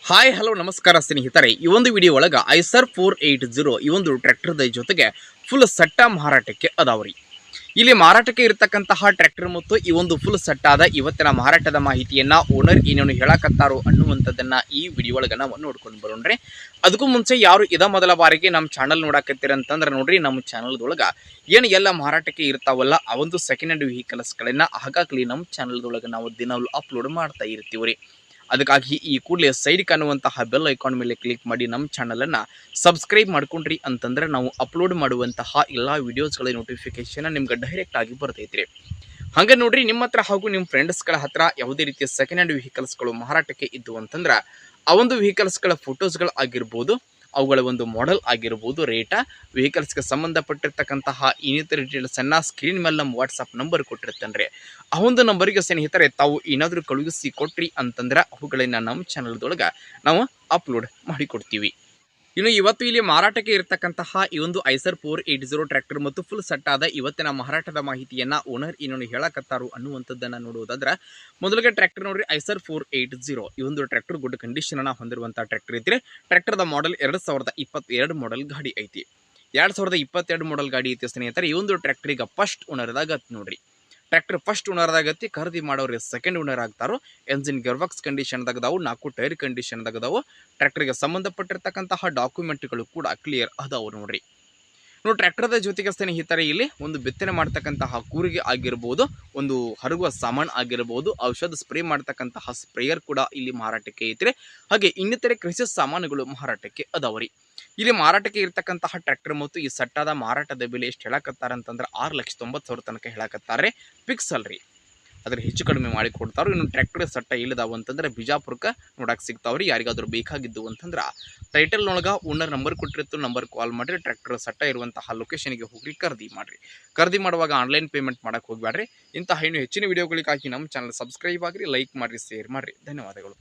Hi hello ನಮಸ್ಕಾರ ಸ್ನೇಹಿತರೆ, ಈ ಒಂದು ವಿಡಿಯೋ ಒಳಗೆ ಐಸರ್ 480 ಈ ಒಂದು ಟ್ರ್ಯಾಕ್ಟರ್ದ ಜೊತೆಗೆ ಫುಲ್ ಸಟ್ಟ ಮಾರಾಟಕ್ಕೆ ಅದಾವ್ರಿ. ಇಲ್ಲಿ ಮಾರಾಟಕ್ಕೆ ಇರತಕ್ಕಂತಹ ಟ್ರ್ಯಾಕ್ಟರ್ ಮತ್ತು ಈ ಒಂದು ಫುಲ್ ಸಟ್ಟಾದ ಇವತ್ತಿನ ಮಾರಾಟದ ಮಾಹಿತಿಯನ್ನ ಓನರ್ ಏನೇನು ಹೇಳಕತ್ತಾರೋ ಅನ್ನುವಂಥದ್ದನ್ನ ಈ ವಿಡಿಯೋ ಒಳಗೆ ನಾವು ನೋಡ್ಕೊಂಡು ಬರೋಣ್ರಿ. ಅದಕ್ಕೂ ಮುಂಚೆ ಯಾರು ಇದ ಮೊದಲ ಬಾರಿಗೆ ನಮ್ಮ ಚಾನಲ್ ನೋಡಾಕತ್ತೀರಂತಂದ್ರೆ ನೋಡ್ರಿ, ನಮ್ಮ ಚಾನಲ್ದೊಳಗೆ ಏನು ಎಲ್ಲ ಮಾರಾಟಕ್ಕೆ ಇರ್ತಾವಲ್ಲ ಆ ಒಂದು ಸೆಕೆಂಡ್ ಹ್ಯಾಂಡ್ ವೆಹಿಕಲ್ಸ್ಗಳನ್ನ ಆಗಾಗ್ಲಿ ನಮ್ಮ ಚಾನಲ್ದೊಳಗೆ ನಾವು ದಿನಾಲು ಅಪ್ಲೋಡ್ ಮಾಡ್ತಾ ಇರ್ತೀವ್ರಿ. ಅದಕ್ಕಾಗಿ ಈ ಕೂಡಲೇ ಸೈಡ್ ಕಾಣುವಂತಹ ಬೆಲ್ ಐಕಾನ್ ಮೇಲೆ ಕ್ಲಿಕ್ ಮಾಡಿ ನಮ್ಮ ಚಾನಲನ್ನು ಸಬ್ಸ್ಕ್ರೈಬ್ ಮಾಡ್ಕೊಂಡ್ರಿ ಅಂತಂದ್ರೆ ನಾವು ಅಪ್ಲೋಡ್ ಮಾಡುವಂತಹ ಎಲ್ಲ ವಿಡಿಯೋಸ್ಗಳ ನೋಟಿಫಿಕೇಶನ್ ನಿಮ್ಗೆ ಡೈರೆಕ್ಟ್ ಆಗಿ ಬರ್ತೈತ್ರಿ. ಹಾಗೆ ನೋಡ್ರಿ, ನಿಮ್ಮ ಹತ್ರ ಹಾಗೂ ನಿಮ್ಮ ಫ್ರೆಂಡ್ಸ್ಗಳ ಹತ್ರ ಯಾವುದೇ ರೀತಿಯ ಸೆಕೆಂಡ್ ಹ್ಯಾಂಡ್ ವೆಹಿಕಲ್ಸ್ಗಳು ಮಾರಾಟಕ್ಕೆ ಇದ್ದು ಅಂತಂದ್ರೆ ಆ ಒಂದು ವೆಹಿಕಲ್ಸ್ಗಳ ಫೋಟೋಸ್ಗಳು ಆಗಿರ್ಬೋದು, ಅವುಗಳ ಒಂದು ಮಾಡೆಲ್ ಆಗಿರ್ಬೋದು, ರೇಟಾ, ವೆಹಿಕಲ್ಸ್ಗೆ ಸಂಬಂಧಪಟ್ಟಿರ್ತಕ್ಕಂತಹ ಇನ್ನಿತರ ಡೀಟೇಲ್ಸನ್ನು ಸ್ಕ್ರೀನ್ ಮೇಲೆ ನಮ್ಮ ವಾಟ್ಸಪ್ ನಂಬರ್ ಕೊಟ್ಟಿರ್ತೇನೆ. ಆ ಒಂದು ನಂಬರಿಗೆ ಸ್ನೇಹಿತರೆ ತಾವು ಏನಾದರೂ ಕಳುಹಿಸಿ ಕೊಟ್ರಿ ಅಂತಂದ್ರೆ ಅವುಗಳನ್ನ ನಮ್ಮ ಚಾನಲ್ದೊಳಗೆ ನಾವು ಅಪ್ಲೋಡ್ ಮಾಡಿಕೊಡ್ತೀವಿ. ಇನ್ನು ಇವತ್ತು ಇಲ್ಲಿ ಮಾರಾಟಕ್ಕೆ ಇರತಕ್ಕಂತಹ ಈ ಒಂದು ಐಸರ್ 480 ಟ್ರ್ಯಾಕ್ಟರ್ ಮತ್ತು ಫುಲ್ ಸಟ್ಟಾದ ಇವತ್ತಿನ ಮಾರಾಟದ ಮಾಹಿತಿಯನ್ನ ಓನರ್ ಏನೇನು ಹೇಳಕತ್ತಾರು ಅನ್ನುವಂಥದ್ದನ್ನು ನೋಡುವುದಾದ್ರೆ, ಮೊದಲಿಗೆ ಟ್ರ್ಯಾಕ್ಟರ್ ನೋಡ್ರಿ, ಐಸರ್ 480 ಈ ಒಂದು ಟ್ರ್ಯಾಕ್ಟರ್ ಗುಡ್ ಕಂಡೀಷನ್ ಅನ್ನ ಹೊಂದಿರುವಂತಹ ಟ್ರ್ಯಾಕ್ಟರ್ ಐತ್ರಿ. ಟ್ರ್ಯಾಕ್ಟರ್ದ ಮಾಡೆಲ್ 2022 ಮಾಡೆಲ್ ಗಾಡಿ ಐತಿ. 2022 ಮಾಡೆಲ್ ಗಾಡಿ ಐತಿ ಸ್ನೇಹಿತರೆ. ಈ ಒಂದು ಟ್ರ್ಯಾಕ್ಟರಿಗೆ ಫಸ್ಟ್ ಓನರ್ದಾಗ ನೋಡ್ರಿ, ಟ್ರ್ಯಾಕ್ಟರ್ ಫಸ್ಟ್ ಓನರ್ದಾಗತ್ತಿ, ಖರೀದಿ ಮಾಡೋರು ಸೆಕೆಂಡ್ ಓನರ್ ಆಗ್ತಾರೋ. ಎಂಜಿನ್ ಗರ್ವಕ್ಸ್ ಕಂಡೀಷನ್ದಾಗದಾವು, 4 ಟೈರ್ ಕಂಡೀಷನ್ದಾಗದಾವು. ಟ್ರ್ಯಾಕ್ಟರ್ಗೆ ಸಂಬಂಧಪಟ್ಟಿರ್ತಕ್ಕಂತಹ ಡಾಕ್ಯುಮೆಂಟ್ಗಳು ಕೂಡ ಕ್ಲಿಯರ್ ಅದಾವು ನೋಡ್ರಿ. ಟ್ರ್ಯಾಕ್ಟರ್ದ ಜೊತೆಗೆ ಸ್ನೇಹಿತರೆ ಇಲ್ಲಿ ಒಂದು ಬಿತ್ತನೆ ಮಾಡ್ತಕ್ಕಂತಹ ಕೂರಿಗೆ ಆಗಿರ್ಬೋದು, ಒಂದು ಹರಗುವ ಸಾಮಾನು ಆಗಿರ್ಬೋದು, ಔಷಧ ಸ್ಪ್ರೇ ಮಾಡ್ತಕ್ಕಂತಹ ಸ್ಪ್ರೇಯರ್ ಕೂಡ ಇಲ್ಲಿ ಮಾರಾಟಕ್ಕೆ ಐತ್ರಿ. ಹಾಗೆ ಇನ್ನಿತರೆ ಕೃಷಿ ಸಾಮಾನುಗಳು ಮಾರಾಟಕ್ಕೆ ಅದಾವ್ರಿ. ಇಲ್ಲಿ ಮಾರಾಟಕ್ಕೆ ಇರ್ತಕ್ಕಂತಹ ಟ್ರ್ಯಾಕ್ಟರ್ ಮತ್ತು ಈ ಸಟ್ಟಾದ ಮಾರಾಟದ ಬೆಲೆ ಎಷ್ಟು ಹೇಳಕತ್ತಾರ ಅಂತಂದ್ರೆ 6,90,000 ತನಕ ಹೇಳಕತ್ತಾರೆ. ಫಿಕ್ಸ್ ಅಲ್ರಿ, ಅದ್ರ ಹೆಚ್ಚು ಕಡಿಮೆ ಮಾಡಿ ಕೊಡ್ತಾರೋ. ಇನ್ನು ಟ್ರ್ಯಾಕ್ಟರ್ ಸಟ್ಟ ಇಲ್ಲದಾವು ಅಂತಂದ್ರೆ ಬಿಜಾಪುರಕ್ಕೆ ನೋಡಕ್ಕೆ ಸಿಗ್ತಾವ್ರಿ. ಯಾರಿಗಾದ್ರೂ ಬೇಕಾಗಿದ್ದು ಅಂತಂದ್ರೆ ಟೈಟಲ್ನೊಳಗೆ ಓನರ್ ನಂಬರ್ ಕೊಟ್ಟಿರ್ತು, ನಂಬರ್ ಕಾಲ್ ಮಾಡಿರಿ. ಟ್ರ್ಯಾಕ್ಟರ್ ಸಟ್ಟ ಇರುವಂತಹ ಲೊಕೇಶನ್ಗೆ ಹೋಗ್ರಿ, ಖರೀದಿ ಮಾಡಿರಿ. ಖರೀದಿ ಮಾಡುವಾಗ ಆನ್ಲೈನ್ ಪೇಮೆಂಟ್ ಮಾಡಕ್ಕೆ ಹೋಗ್ಬೇಡ್ರಿ. ಇಂತಹ ಇನ್ನೂ ಹೆಚ್ಚಿನ ವಿಡಿಯೋಗಳಿಗಾಗಿ ನಮ್ಮ ಚಾನಲ್ ಸಬ್ಸ್ಕ್ರೈಬ್ ಆಗಿರಿ, ಲೈಕ್ ಮಾಡಿರಿ, ಶೇರ್ ಮಾಡಿರಿ. ಧನ್ಯವಾದಗಳು.